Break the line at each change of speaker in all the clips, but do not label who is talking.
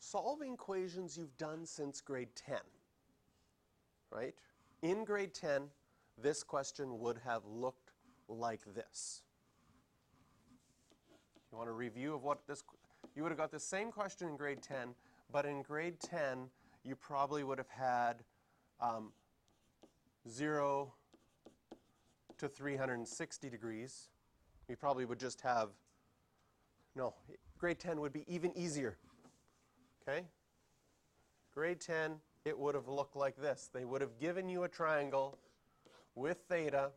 solving equations you've done since grade 10, right? In grade 10, this question would have looked like this. You want a review of what this, you would have got the same question in grade 10, but in grade 10, you probably would have had 0 to 360 degrees. You probably would just have, no, grade 10 would be even easier. Okay? Grade 10, it would have looked like this. They would have given you a triangle with theta,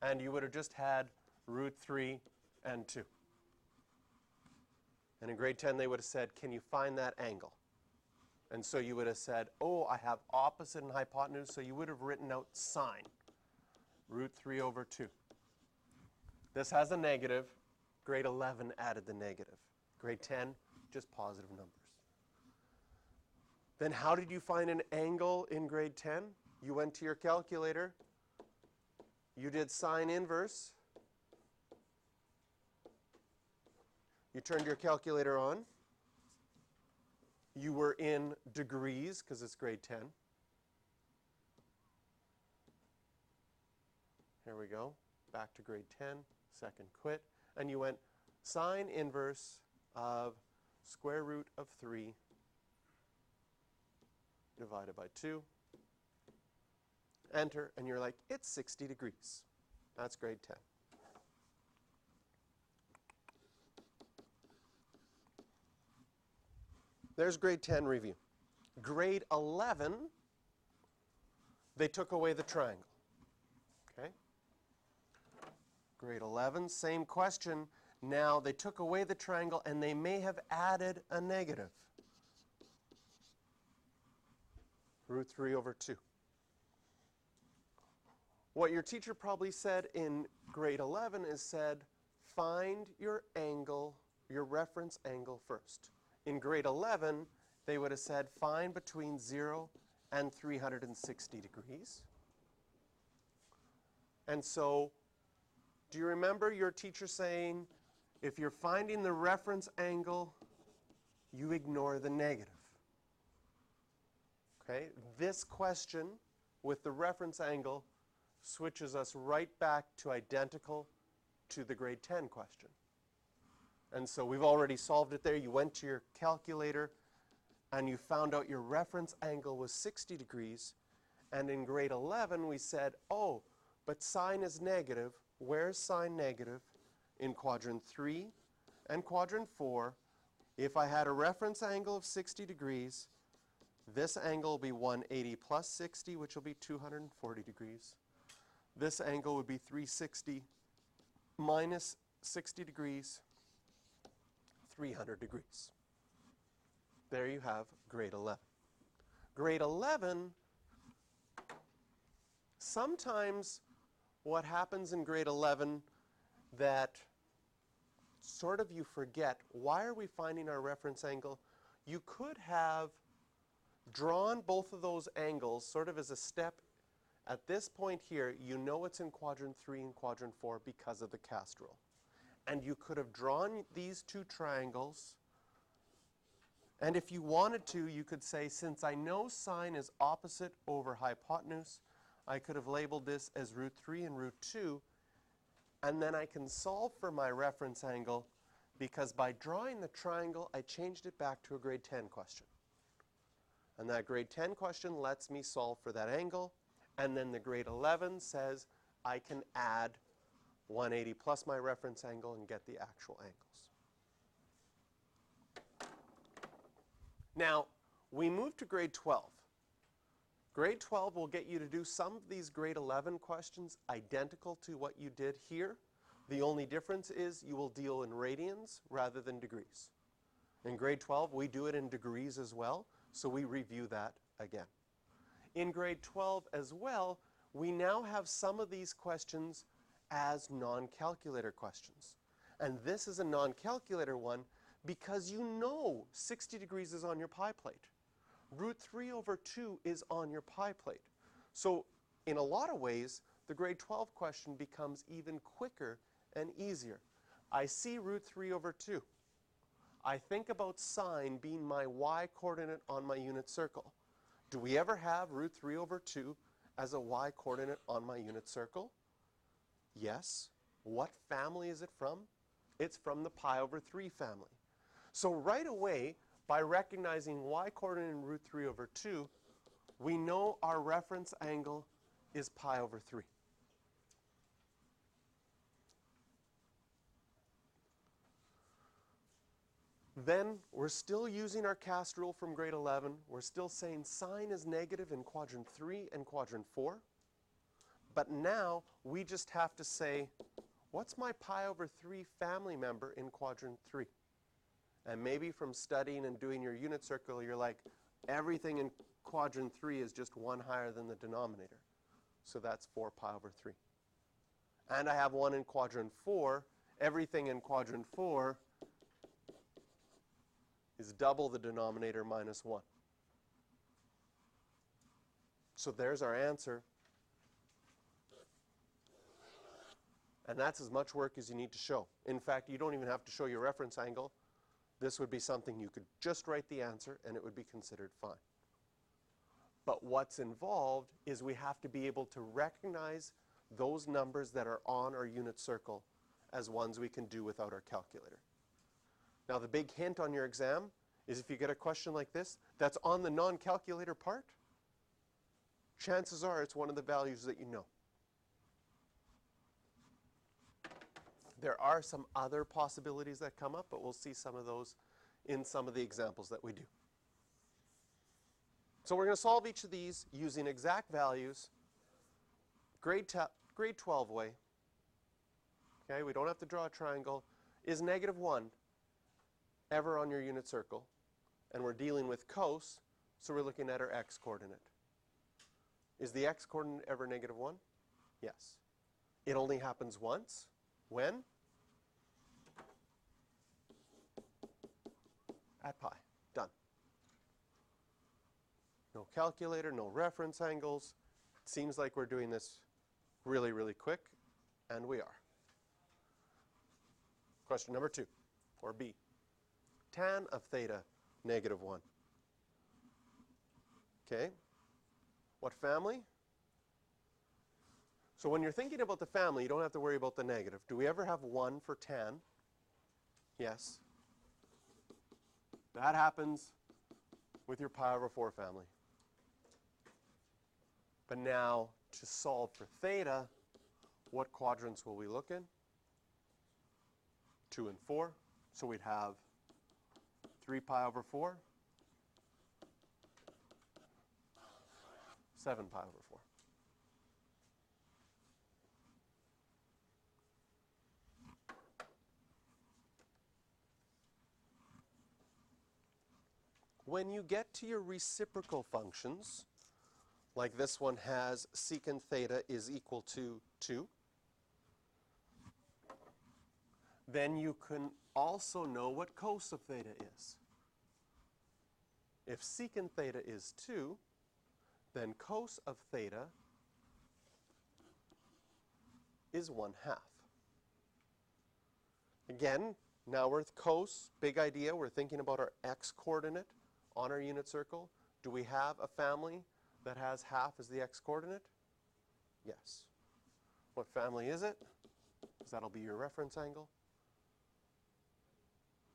and you would have just had root 3 and 2. And in grade 10, they would have said, can you find that angle? And so you would have said, oh, I have opposite and hypotenuse, so you would have written out sine, root 3 over 2. This has a negative. Grade 11 added the negative. Grade 10, just positive numbers. Then how did you find an angle in grade 10? You went to your calculator. You did sine inverse. You turned your calculator on. You were in degrees, because it's grade 10. Here we go. Back to grade 10, second quit. And you went sine inverse of square root of 3 divided by 2. Enter, and you're like, it's 60 degrees. That's grade 10. There's grade 10 review. Grade 11, they took away the triangle. Okay? Grade 11, same question. Now they took away the triangle and they may have added a negative. Root 3 over 2. What your teacher probably said in grade 11 is said, find your angle, your reference angle first. In grade 11, they would have said, find between 0 and 360 degrees. And so, do you remember your teacher saying, if you're finding the reference angle, you ignore the negative? Okay, this question with the reference angle switches us right back to identical to the grade 10 question. And so we've already solved it there. You went to your calculator and you found out your reference angle was 60 degrees. And in grade 11 we said, oh, but sine is negative. Where's sine negative? In quadrant 3 and quadrant 4. If I had a reference angle of 60 degrees, this angle will be 180 plus 60, which will be 240 degrees. This angle would be 360 minus 60 degrees, 300 degrees. There you have grade 11. Grade 11, sometimes what happens in grade 11 that sort of you forget, why are we finding our reference angle? You could have drawn both of those angles sort of as a step. At this point here, you know it's in quadrant 3 and quadrant 4 because of the cast rule. And you could have drawn these two triangles. And if you wanted to, you could say, since I know sine is opposite over hypotenuse, I could have labeled this as root 3 and root 2. And then I can solve for my reference angle because by drawing the triangle, I changed it back to a grade 10 question. And that grade 10 question lets me solve for that angle. And then the grade 11 says I can add 180 plus my reference angle and get the actual angles. Now, we move to grade 12. Grade 12 will get you to do some of these grade 11 questions identical to what you did here. The only difference is you will deal in radians rather than degrees. In grade 12, we do it in degrees as well, so we review that again. In grade 12 as well, we now have some of these questions as non-calculator questions. And this is a non-calculator one because you know 60 degrees is on your pie plate. Root 3 over 2 is on your pie plate. So in a lot of ways, the grade 12 question becomes even quicker and easier. I see root 3 over 2. I think about sine being my y-coordinate on my unit circle. Do we ever have root 3 over 2 as a y-coordinate on my unit circle? Yes. What family is it from? It's from the pi over 3 family. So right away, by recognizing y-coordinate in root 3 over 2, we know our reference angle is pi over 3. Then we're still using our cast rule from grade 11. We're still saying sine is negative in quadrant 3 and quadrant 4. But now we just have to say, what's my pi over 3 family member in quadrant 3? And maybe from studying and doing your unit circle, you're like, everything in quadrant 3 is just 1 higher than the denominator. So that's 4 pi over 3. And I have 1 in quadrant 4. Everything in quadrant 4 is double the denominator minus 1. So there's our answer. And that's as much work as you need to show. In fact, you don't even have to show your reference angle. This would be something you could just write the answer and it would be considered fine. But what's involved is we have to be able to recognize those numbers that are on our unit circle as ones we can do without our calculator. Now the big hint on your exam is if you get a question like this that's on the non-calculator part, chances are it's one of the values that you know. There are some other possibilities that come up, but we'll see some of those in some of the examples that we do. So we're going to solve each of these using exact values, grade 12 way. Okay, we don't have to draw a triangle. Is negative 1 ever on your unit circle? And we're dealing with cos, so we're looking at our x-coordinate. Is the x-coordinate ever negative 1? Yes. It only happens once. When? At pi. Done. No calculator, no reference angles. It seems like we're doing this really, really quick, and we are. Question number 2, or B. Tan of theta, negative 1. Okay. What family? So when you're thinking about the family, you don't have to worry about the negative. Do we ever have 1 for tan? Yes. That happens with your pi over 4 family. But now, to solve for theta, what quadrants will we look in? 2 and 4. So we'd have 3 pi over 4, 7 pi over 4. When you get to your reciprocal functions, like this one has secant theta is equal to 2, then you can also know what cos of theta is. If secant theta is 2, then cos of theta is 1/2. Again, now we're with cos, big idea, we're thinking about our x-coordinate on our unit circle. Do we have a family that has half as the x-coordinate? Yes. What family is it? Because that'll be your reference angle.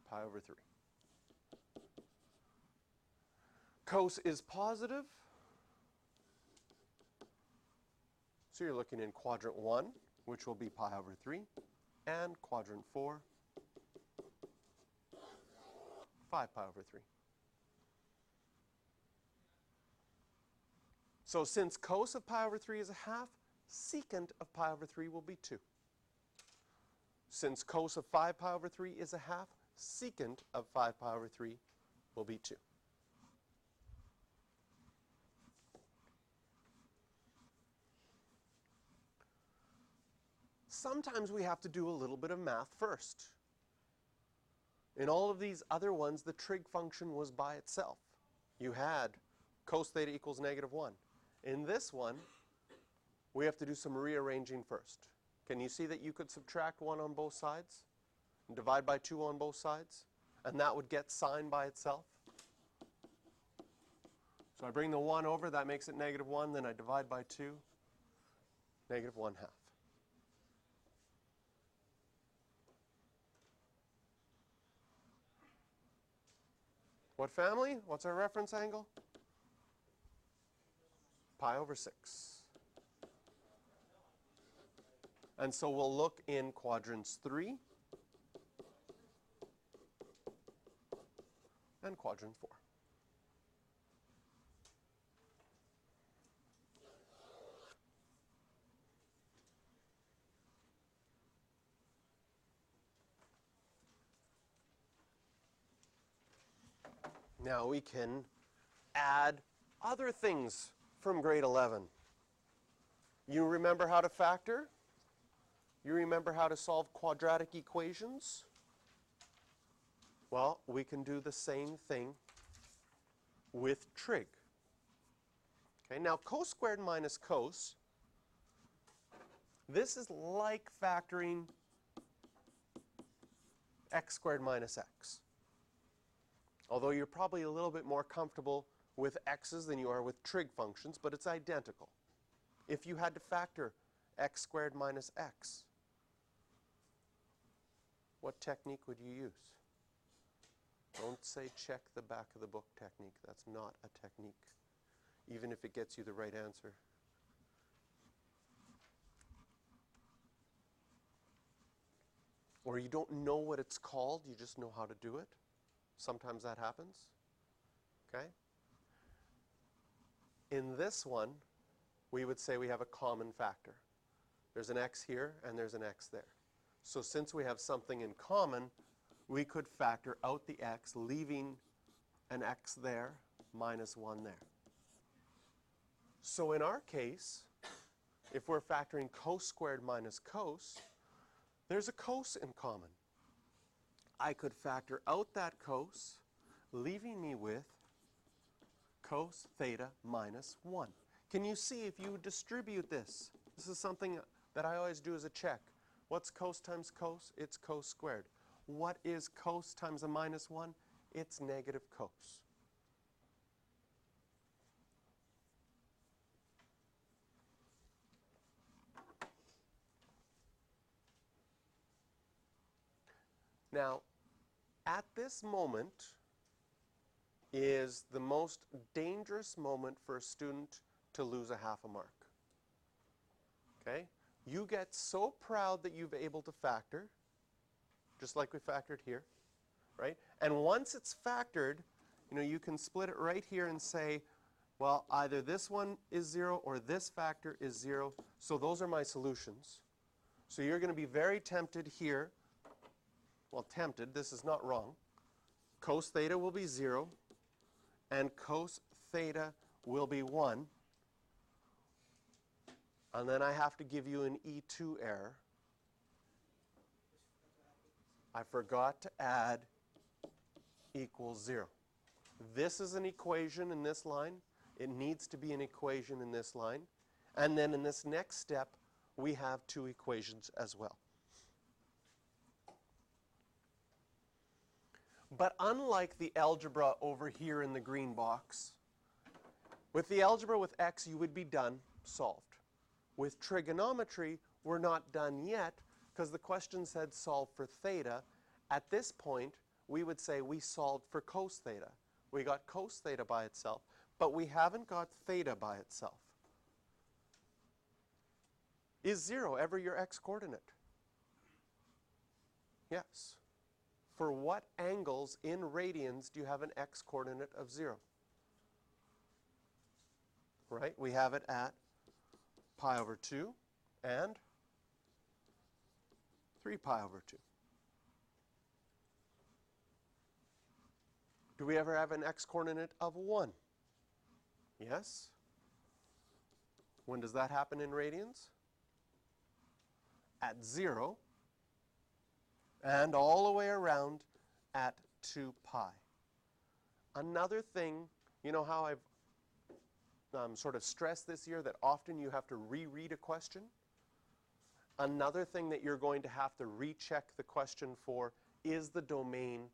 Pi over 3. Cos is positive. So you're looking in quadrant 1, which will be pi over 3, and quadrant 4, 5 pi over 3. So since cos of pi over 3 is 1/2, secant of pi over 3 will be 2. Since cos of 5 pi over 3 is 1/2, secant of 5 pi over 3 will be 2. Sometimes we have to do a little bit of math first. In all of these other ones, the trig function was by itself. You had cos theta equals negative 1. In this one, we have to do some rearranging first. Can you see that you could subtract 1 on both sides and divide by 2 on both sides? and that would get sine by itself. So I bring the 1 over, that makes it -1, then I divide by 2, -1/2. What family? What's our reference angle? Pi over 6. And so we'll look in quadrants 3 and quadrant 4. Now we can add other things from grade 11. You remember how to factor? You remember how to solve quadratic equations? Well, we can do the same thing with trig. Okay, now cos squared minus cos, this is like factoring x squared minus x. Although you're probably a little bit more comfortable with x's than you are with trig functions, but it's identical. If you had to factor x squared minus x, what technique would you use? Don't say check the back of the book technique. That's not a technique, even if it gets you the right answer. Or you don't know what it's called, you just know how to do it. Sometimes that happens. Okay? In this one, we would say we have a common factor. There's an x here and there's an x there. So since we have something in common, we could factor out the x, leaving an x there, minus 1 there. So in our case, if we're factoring cos squared minus cos, there's a cos in common. I could factor out that cos, leaving me with cos theta minus 1. Can you see if you distribute this? This is something that I always do as a check. What's cos times cos? It's cos squared. What is cos times a minus 1? It's negative cos. Now, at this moment is the most dangerous moment for a student to lose a half a mark. Okay? You get so proud that you've able to factor, just like we factored here, right? And once it's factored, you know, you can split it right here and say, well, either this one is 0 or this factor is 0, so those are my solutions. So you're going to be very tempted here. Well, tempted, this is not wrong. Cos theta will be 0, and cos theta will be 1. And then I have to give you an E2 error. I forgot to add equals 0. This is an equation in this line. It needs to be an equation in this line. And then in this next step, we have 2 equations as well. But unlike the algebra over here in the green box, with the algebra with x, you would be done, solved. With trigonometry, we're not done yet because the question said solve for theta. At this point, we would say we solved for cos theta. We got cos theta by itself, but we haven't got theta by itself. Is 0 ever your x-coordinate? Yes. For what angles in radians do you have an x-coordinate of 0? Right? We have it at pi over 2 and 3 pi over 2. Do we ever have an x-coordinate of 1? Yes. When does that happen in radians? At 0 and all the way around at 2 pi. Another thing, you know how I've sort of stressed this year that often you have to reread a question? Another thing that you're going to have to recheck the question for is the domain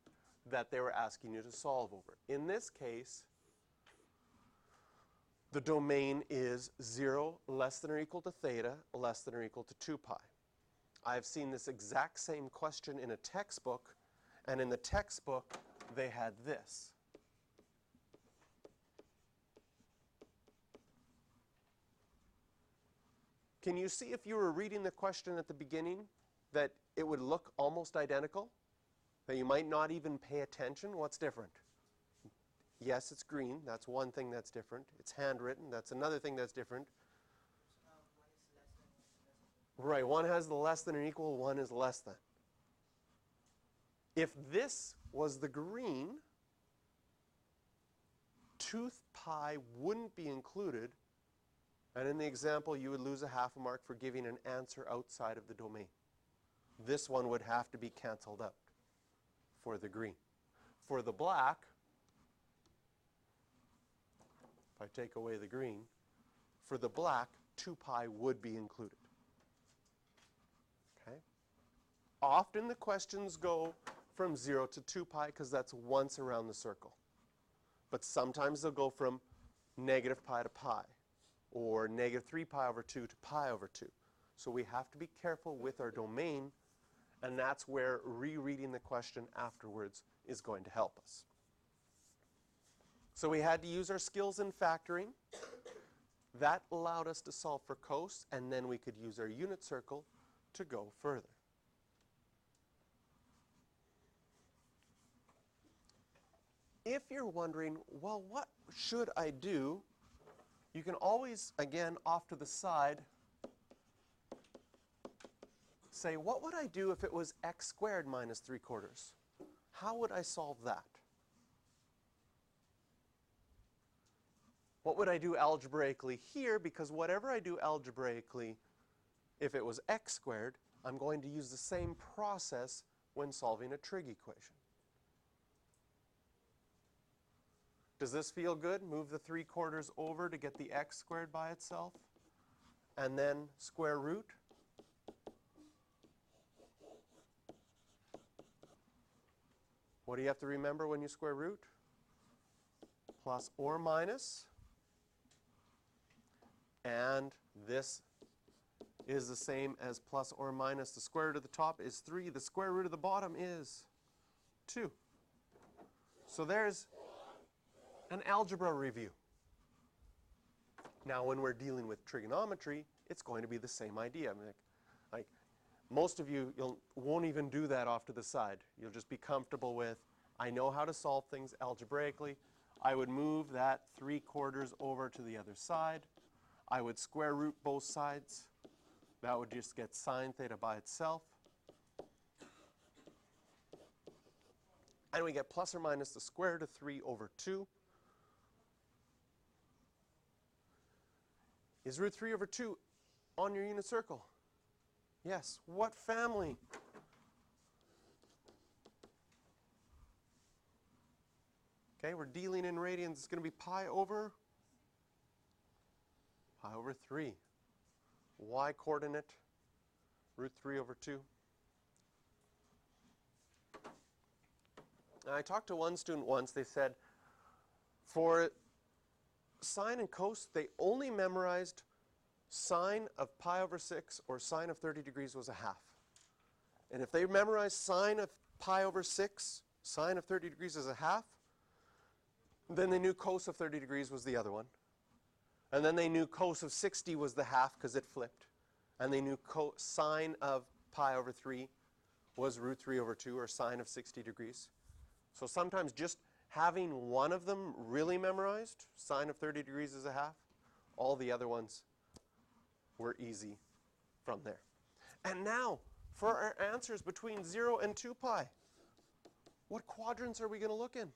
that they were asking you to solve over. In this case, the domain is 0 less than or equal to theta less than or equal to 2 pi. I've seen this exact same question in a textbook, and in the textbook they had this. Can you see if you were reading the question at the beginning that it would look almost identical? That you might not even pay attention? What's different? Yes, it's green. That's one thing that's different. It's handwritten. That's another thing that's different. Right, one has the less than or equal, one is less than. If this was the green, 2 pi wouldn't be included, and in the example you would lose a half a mark for giving an answer outside of the domain. This one would have to be canceled out for the green. For the black, if I take away the green, for the black, 2 pi would be included. Okay? Often the questions go from 0 to 2 pi because that's once around the circle. But sometimes they'll go from negative pi to pi, or negative 3 pi over 2 to pi over 2. So we have to be careful with our domain, and that's where rereading the question afterwards is going to help us. So we had to use our skills in factoring. That allowed us to solve for cos, and then we could use our unit circle to go further. If you're wondering, well, what should I do? You can always, again, off to the side, say, what would I do if it was x squared minus 3/4? How would I solve that? What would I do algebraically here? Because whatever I do algebraically, if it was x squared, I'm going to use the same process when solving a trig equation. Does this feel good? Move the 3/4 over to get the x squared by itself, and then square root. What do you have to remember when you square root? Plus or minus. And this is the same as plus or minus. The square root of the top is 3. The square root of the bottom is 2. So there's an algebra review. Now when we're dealing with trigonometry, it's going to be the same idea. I mean, like most of you won't even do that off to the side. You'll just be comfortable with, I know how to solve things algebraically. I would move that 3/4 over to the other side. I would square root both sides. That would just get sine theta by itself. And we get plus or minus the square root of 3 over 2. Is root 3 over 2 on your unit circle? Yes. What family? Okay, we're dealing in radians. It's going to be pi over 3. Y coordinate, root 3 over 2. And I talked to one student once. They said for sine and cos, they only memorized sine of pi over 6 or sine of 30 degrees was a half. And if they memorized sine of pi over 6, sine of 30 degrees is a half, then they knew cos of 30 degrees was the other one. And then they knew cos of 60 was the half because it flipped. And they knew sine of pi over 3 was root 3 over 2, or sine of 60 degrees. So sometimes just having one of them really memorized, sine of 30 degrees is a half, all the other ones were easy from there. And now, for our answers between 0 and 2 pi, what quadrants are we going to look in?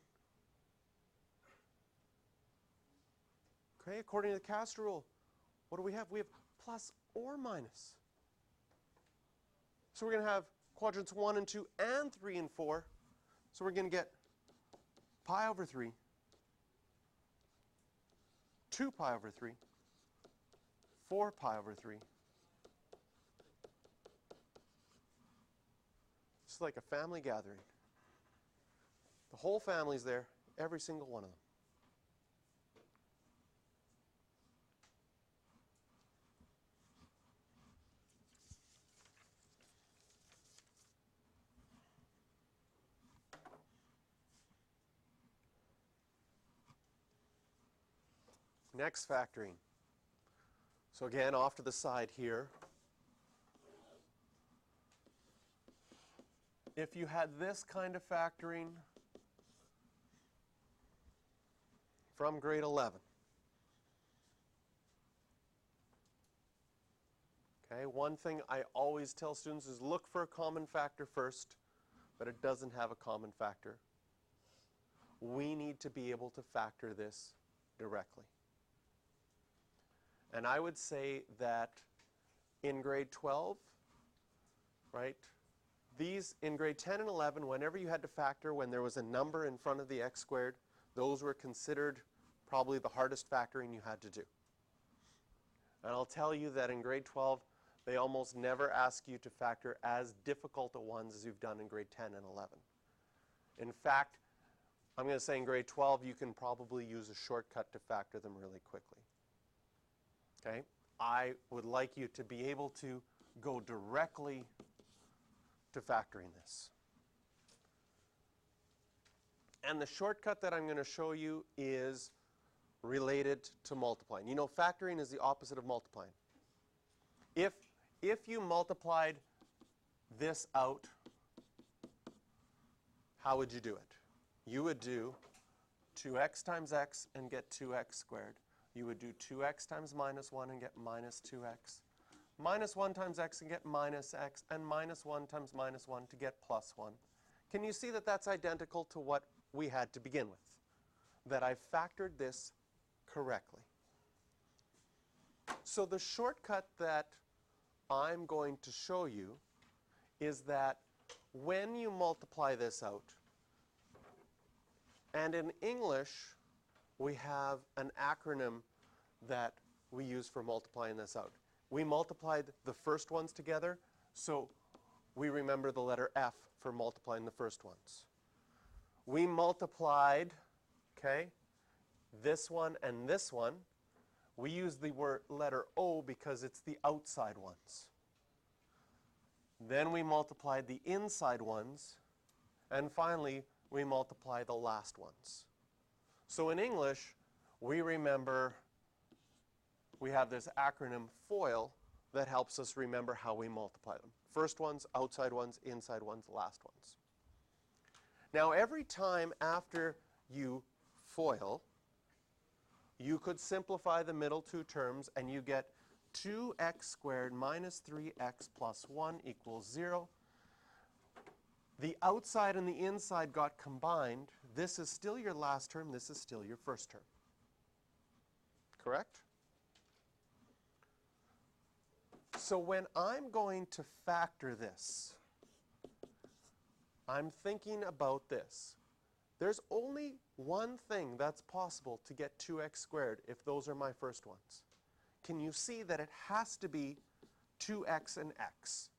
Okay, according to the cast rule, what do we have? We have plus or minus. So we're going to have quadrants 1 and 2 and 3 and 4. So we're going to get pi over 3, 2 pi over 3, 4 pi over 3. It's like a family gathering. The whole family's there, every single one of them. Next factoring. So again, off to the side here. If you had this kind of factoring from grade 11, okay, one thing I always tell students is look for a common factor first, but it doesn't have a common factor. We need to be able to factor this directly. And I would say that in grade 12, right, these in grade 10 and 11, whenever you had to factor when there was a number in front of the x squared, those were considered probably the hardest factoring you had to do. And I'll tell you that in grade 12, they almost never ask you to factor as difficult a ones as you've done in grade 10 and 11. In fact, I'm going to say in grade 12, you can probably use a shortcut to factor them really quickly. Okay? I would like you to be able to go directly to factoring this. And the shortcut that I'm going to show you is related to multiplying. You know, factoring is the opposite of multiplying. If you multiplied this out, how would you do it? You would do 2x times x and get 2x squared. You would do 2x times minus 1 and get minus 2x. Minus 1 times x and get minus x, and minus 1 times minus 1 to get plus 1. Can you see that that's identical to what we had to begin with? That I factored this correctly. So the shortcut that I'm going to show you is that when you multiply this out, and in English, we have an acronym that we use for multiplying this out. We multiplied the first ones together, so we remember the letter F for multiplying the first ones. We multiplied, okay, this one and this one. We use the letter O because it's the outside ones. Then we multiplied the inside ones, and finally we multiply the last ones. So in English, we remember we have this acronym FOIL that helps us remember how we multiply them. First ones, outside ones, inside ones, last ones. Now every time after you FOIL, you could simplify the middle two terms and you get 2x squared minus 3x plus 1 equals 0. The outside and the inside got combined. This is still your last term. This is still your first term. Correct? So when I'm going to factor this, I'm thinking about this. There's only one thing that's possible to get 2x squared if those are my first ones. Can you see that it has to be 2x and x?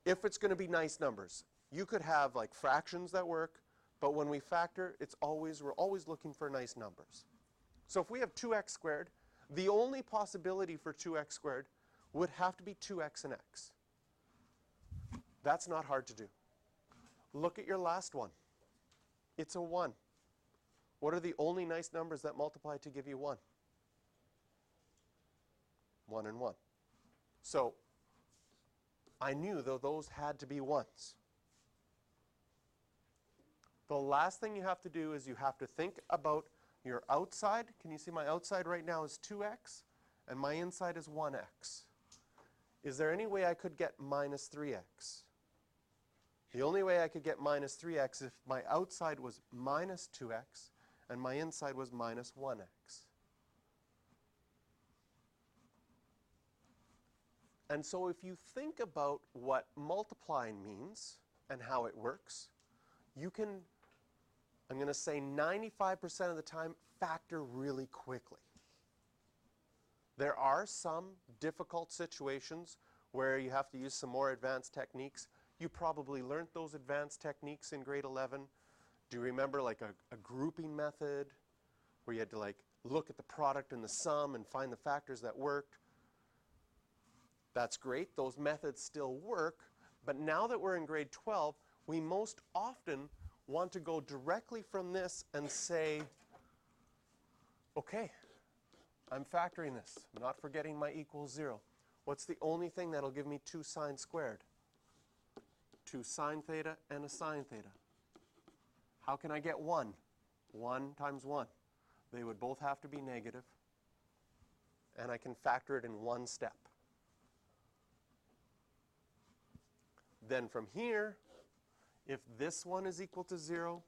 If it's going to be nice numbers. You could have like fractions that work, but when we factor, we're always looking for nice numbers. So if we have 2x squared, the only possibility for 2x squared would have to be 2x and x. That's not hard to do. Look at your last one. It's a 1. What are the only nice numbers that multiply to give you 1? 1 and 1. So I knew that those had to be 1s. The last thing you have to do is you have to think about your outside. Can you see my outside right now is 2x, and my inside is 1x. Is there any way I could get minus 3x? The only way I could get minus 3x if my outside was minus 2x and my inside was minus 1x. And so if you think about what multiplying means and how it works, you can, I'm going to say 95% of the time, factor really quickly. There are some difficult situations where you have to use some more advanced techniques. You probably learned those advanced techniques in grade 11. Do you remember like a grouping method where you had to like look at the product and the sum and find the factors that worked? That's great. Those methods still work. But now that we're in grade 12, we most often want to go directly from this and say, okay, I'm factoring this. I'm not forgetting my equals 0. What's the only thing that'll give me 2 sine squared? 2 sine theta and a sine theta. How can I get 1? 1 times 1. They would both have to be negative. And I can factor it in one step. Then from here, if this one is equal to 0,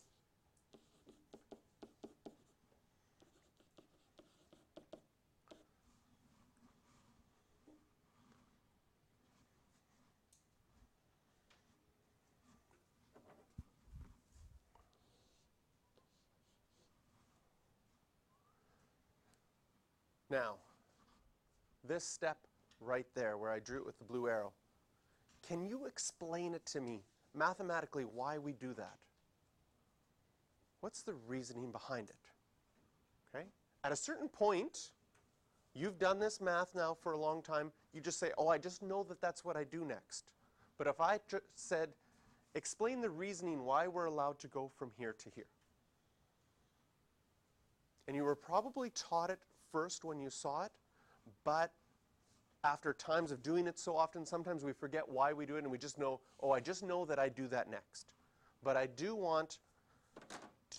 now, this step right there where I drew it with the blue arrow, can you explain it to me mathematically why we do that? What's the reasoning behind it? Okay? At a certain point, you've done this math now for a long time, you just say, oh, I just know that that's what I do next. But if I said, explain the reasoning why we're allowed to go from here to here. And you were probably taught it first when you saw it, but after times of doing it so often, sometimes we forget why we do it and we just know, oh, I just know that I do that next. But I do want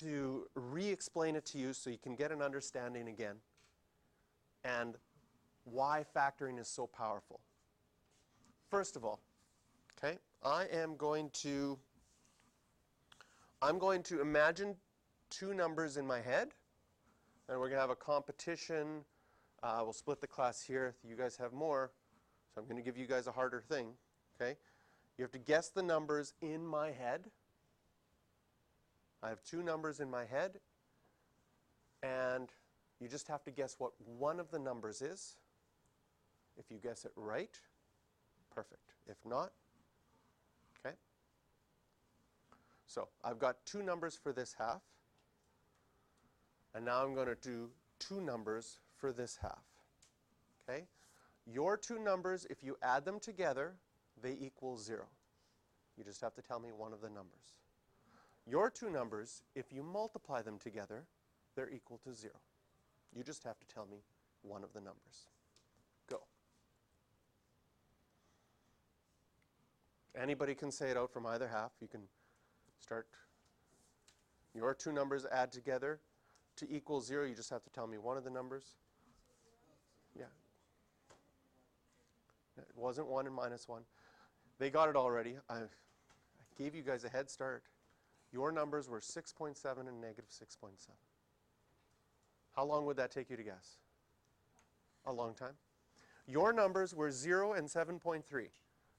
to re-explain it to you so you can get an understanding again and why factoring is so powerful. First of all, okay, I'm going to imagine 2 numbers in my head, and we're going to have a competition. We'll split the class here. You guys have more, so I'm going to give you guys a harder thing. Okay? You have to guess the numbers in my head. I have 2 numbers in my head, and you just have to guess what one of the numbers is. If you guess it right, perfect. If not, okay? So I've got 2 numbers for this half, and now I'm going to do 2 numbers for this half. Okay? Your 2 numbers, if you add them together, they equal 0. You just have to tell me one of the numbers. Your 2 numbers, if you multiply them together, they're equal to 0. You just have to tell me one of the numbers. Go. Anybody can say it out from either half. You can start. Your 2 numbers add together to equal 0. You just have to tell me one of the numbers. Yeah. It wasn't 1 and minus 1. They got it already. I gave you guys a head start. Your numbers were 6.7 and negative 6.7. How long would that take you to guess? A long time. Your numbers were 0 and 7.3,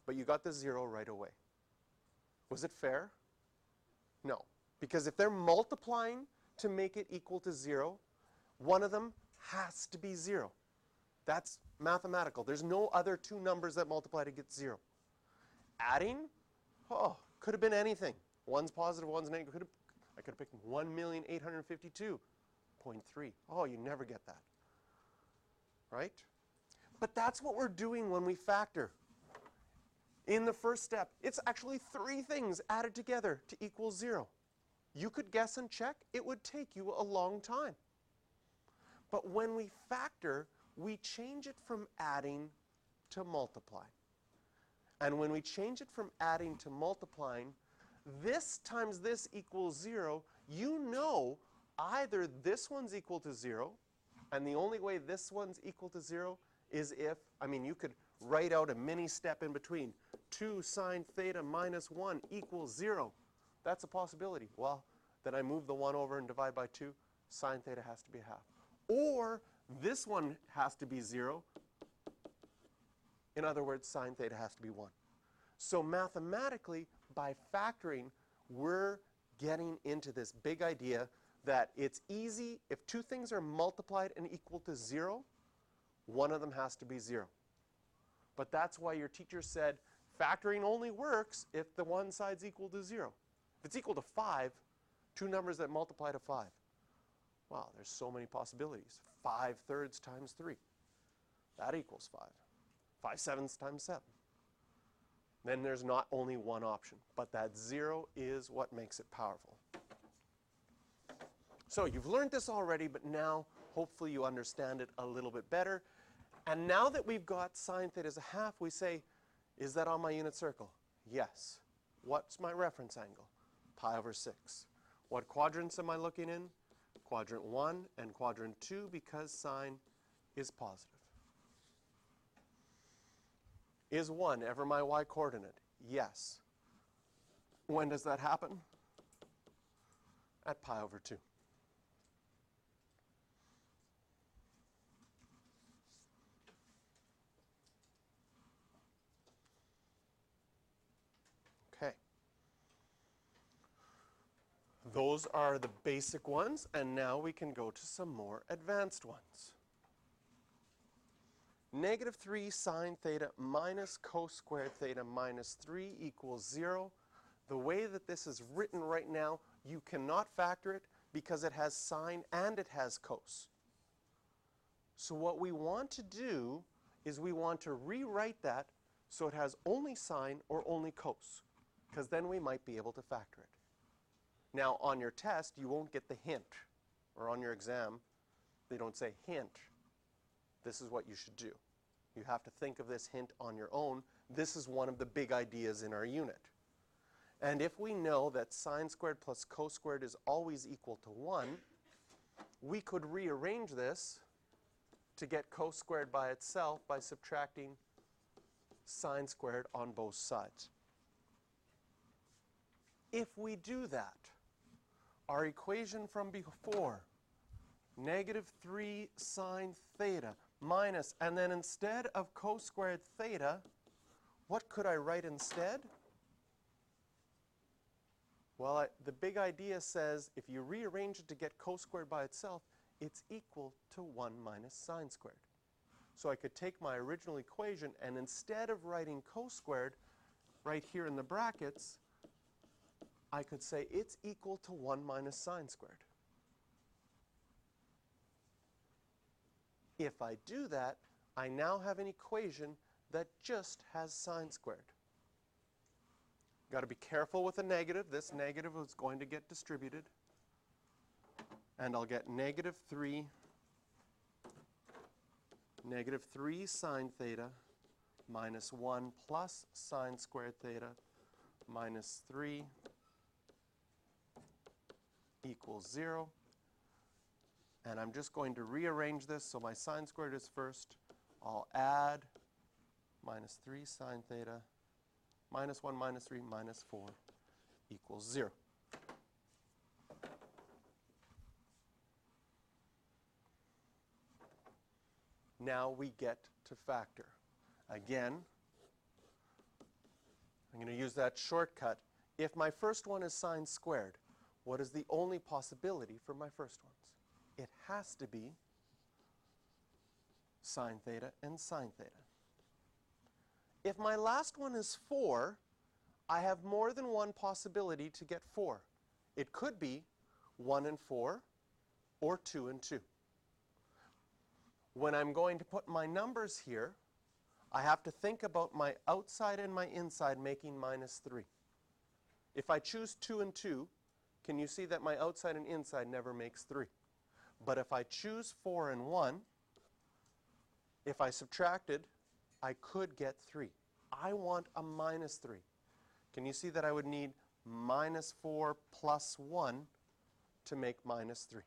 but you got the 0 right away. Was it fair? No. Because if they're multiplying to make it equal to 0, one of them has to be 0. That's mathematical. There's no other 2 numbers that multiply to get 0. Adding, oh, could have been anything. One's positive, one's negative. I could have picked 1,852.3. Oh, you never get that. Right? But that's what we're doing when we factor. In the first step, it's actually 3 things added together to equal 0. You could guess and check. It would take you a long time. But when we factor, we change it from adding to multiplying. And when we change it from adding to multiplying, this times this equals 0, you know either this one's equal to 0, and the only way this one's equal to 0 is if, you could write out a mini step in between. 2 sine theta minus 1 equals 0. That's a possibility. Well, then I move the 1 over and divide by 2. Sine theta has to be a half. Or this one has to be 0. In other words, sine theta has to be 1. So mathematically, by factoring, we're getting into this big idea that it's easy. If 2 things are multiplied and equal to 0, one of them has to be 0. But that's why your teacher said factoring only works if the one side's equal to 0. If it's equal to 5,
Two numbers that multiply to 5. Wow, there's so many possibilities. 5/3 times 3. That equals 5. 5/7 times 7. Then there's not only one option, but that 0 is what makes it powerful. So you've learned this already, but now hopefully you understand it a little bit better. And now that we've got sine theta as a half, we say, is that on my unit circle? Yes. What's my reference angle? Pi/6. What quadrants am I looking in? Quadrant 1 and quadrant 2, because sine is positive. Is 1 ever my y-coordinate? Yes. When does that happen? At pi/2. Okay. Those are the basic ones, and now we can go to some more advanced ones. -3 sine theta minus cos square theta minus 3 equals 0. The way that this is written right now, you cannot factor it because it has sine and it has cos. So what we want to do is we want to rewrite that so it has only sine or only cos, because then we might be able to factor it. Now on your test, you won't get the hint, or on your exam, they don't say hint. This is what you should do. You have to think of this hint on your own. This is one of the big ideas in our unit. And if we know that sine squared plus cos squared is always equal to 1, we could rearrange this to get cos squared by itself by subtracting sine squared on both sides. If we do that, our equation from before, -3 sine theta minus, and then instead of cos squared theta, what could I write instead? Well, the big idea says if you rearrange it to get cos squared by itself, it's equal to 1 minus sine squared. So I could take my original equation, and instead of writing cos squared right here in the brackets, I could say it's equal to 1 minus sine squared. If I do that, I now have an equation that just has sine squared. Got to be careful with a negative. This negative is going to get distributed. And I'll get -3 sine theta minus 1 plus sine squared theta minus 3 equals 0. And I'm just going to rearrange this so my sine squared is first. I'll add -3 sine theta minus 1 minus 3 minus 4 equals 0. Now we get to factor. Again, I'm going to use that shortcut. If my first one is sine squared, what is the only possibility for my first ones? It has to be sine theta and sine theta. If my last one is 4, I have more than one possibility to get 4. It could be 1 and 4 or 2 and 2. When I'm going to put my numbers here, I have to think about my outside and my inside making -3. If I choose 2 and 2, can you see that my outside and inside never makes 3? But if I choose 4 and 1, if I subtracted, I could get 3. I want a -3. Can you see that I would need -4 plus 1 to make -3?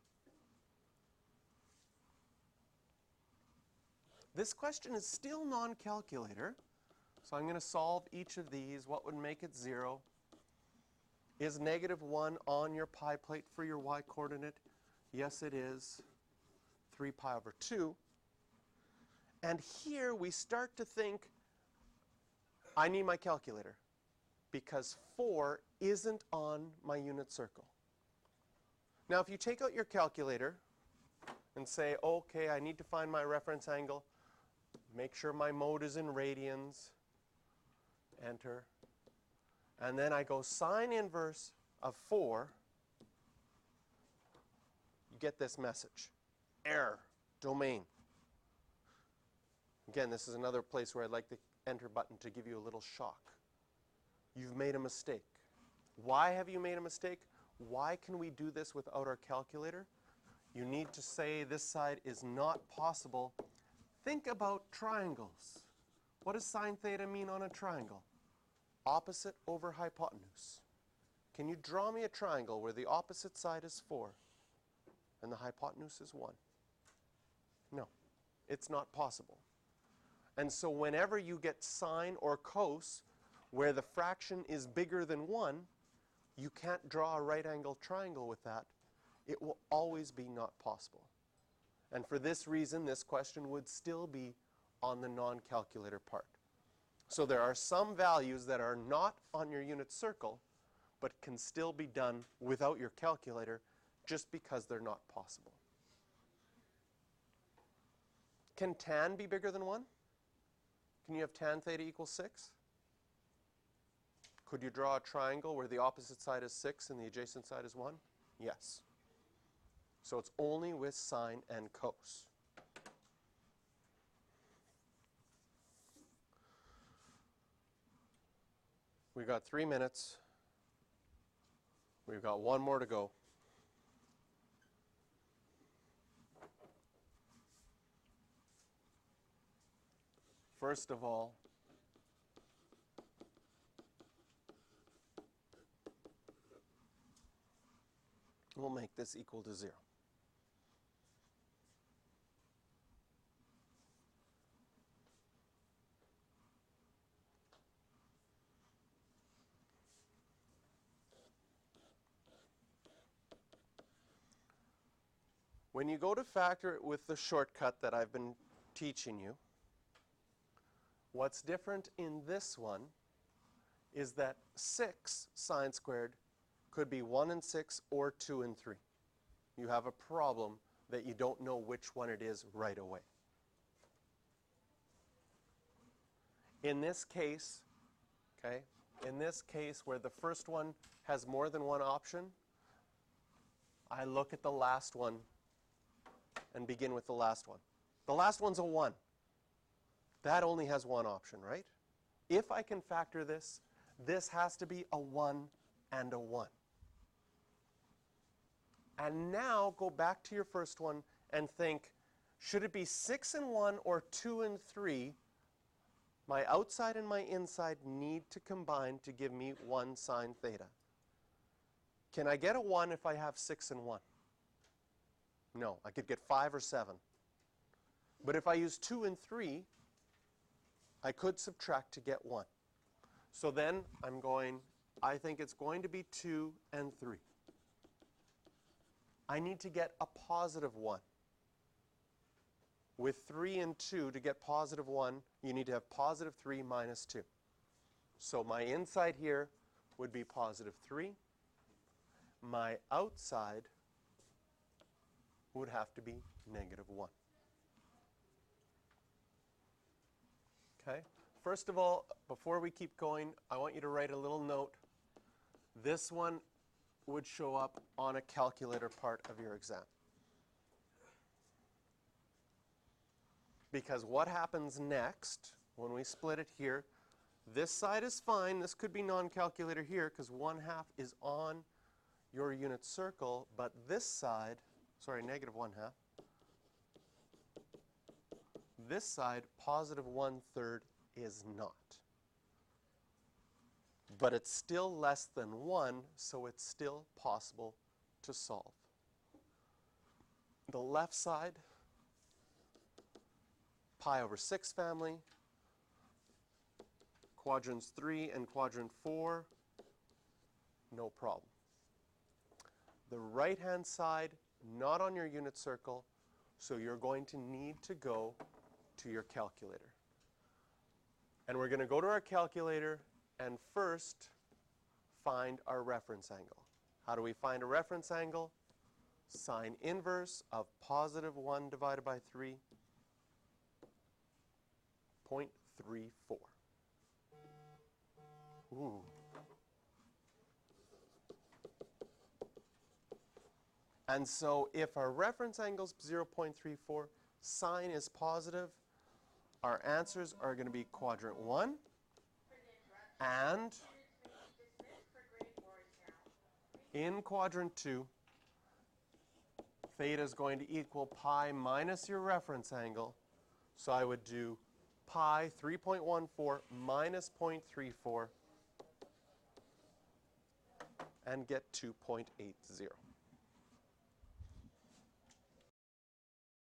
This question is still non-calculator, so I'm going to solve each of these. What would make it 0? Is -1 on your pi plate for your y-coordinate? Yes, it is. 3 pi/2. And here we start to think, I need my calculator, because 4 isn't on my unit circle. Now, if you take out your calculator and say, okay, I need to find my reference angle, make sure my mode is in radians, enter, and then I go sine inverse of 4,
get this message. Error, domain. Again, this is another place where I'd like the enter button to give you a little shock. You've made a mistake. Why have you made a mistake? Why can we do this without our calculator? You need to say this side is not possible. Think about triangles. What does sine theta mean on a triangle? Opposite over hypotenuse. Can you draw me a triangle where the opposite side is 4 and the hypotenuse is 1? No, it's not possible. And so whenever you get sine or cos where the fraction is bigger than 1, you can't draw a right angle triangle with that. It will always be not possible. And for this reason, this question would still be on the non-calculator part. So there are some values that are not on your unit circle, but can still be done without your calculator just because they're not possible. Can tan be bigger than 1? Can you have tan theta equals 6? Could you draw a triangle where the opposite side is 6 and the adjacent side is 1? Yes. So it's only with sine and cos. We've got 3 minutes. We've got 1 more to go. First of all, we'll make this equal to 0. When you go to factor it with the shortcut that I've been teaching you, what's different in this one is that 6 sine squared could be 1 and 6 or 2 and 3. You have a problem that you don't know which one it is right away. In this case, okay, in this case where the first one has more than one option, I look at the last one and begin with the last one. The last one's a 1. That only has one option, right? If I can factor this, this has to be a 1 and a 1. And now go back to your first one and think, should it be 6 and 1 or 2 and 3? My outside and my inside need to combine to give me 1 sine theta. Can I get a 1 if I have 6 and 1? No, I could get 5 or 7. But if I use 2 and 3, I could subtract to get 1. So then I think it's going to be 2 and 3. I need to get a positive 1. With 3 and 2, to get positive 1, you need to have positive 3 minus 2. So my inside here would be positive 3. My outside would have to be negative 1. Okay? First of all, before we keep going, I want you to write a little note. This one would show up on a calculator part of your exam. Because what happens next, when we split it here, this side is fine. This could be non-calculator here because 1/2 is on your unit circle, but this side, sorry, negative 1/2, this side, positive 1/3, is not. But it's still less than 1, so it's still possible to solve. The left side, pi over 6 family, quadrants 3 and quadrant 4, no problem. The right-hand side, not on your unit circle, so you're going to need to go to your calculator. And we're going to go to our calculator and first find our reference angle. How do we find a reference angle? Sine inverse of positive 1 divided by 3, 0.34. Ooh. And so if our reference angle is 0.34, sine is positive, our answers are going to be quadrant 1 and in quadrant 2, theta is going to equal pi minus your reference angle. So I would do pi 3.14 minus 0.34 and get 2.80.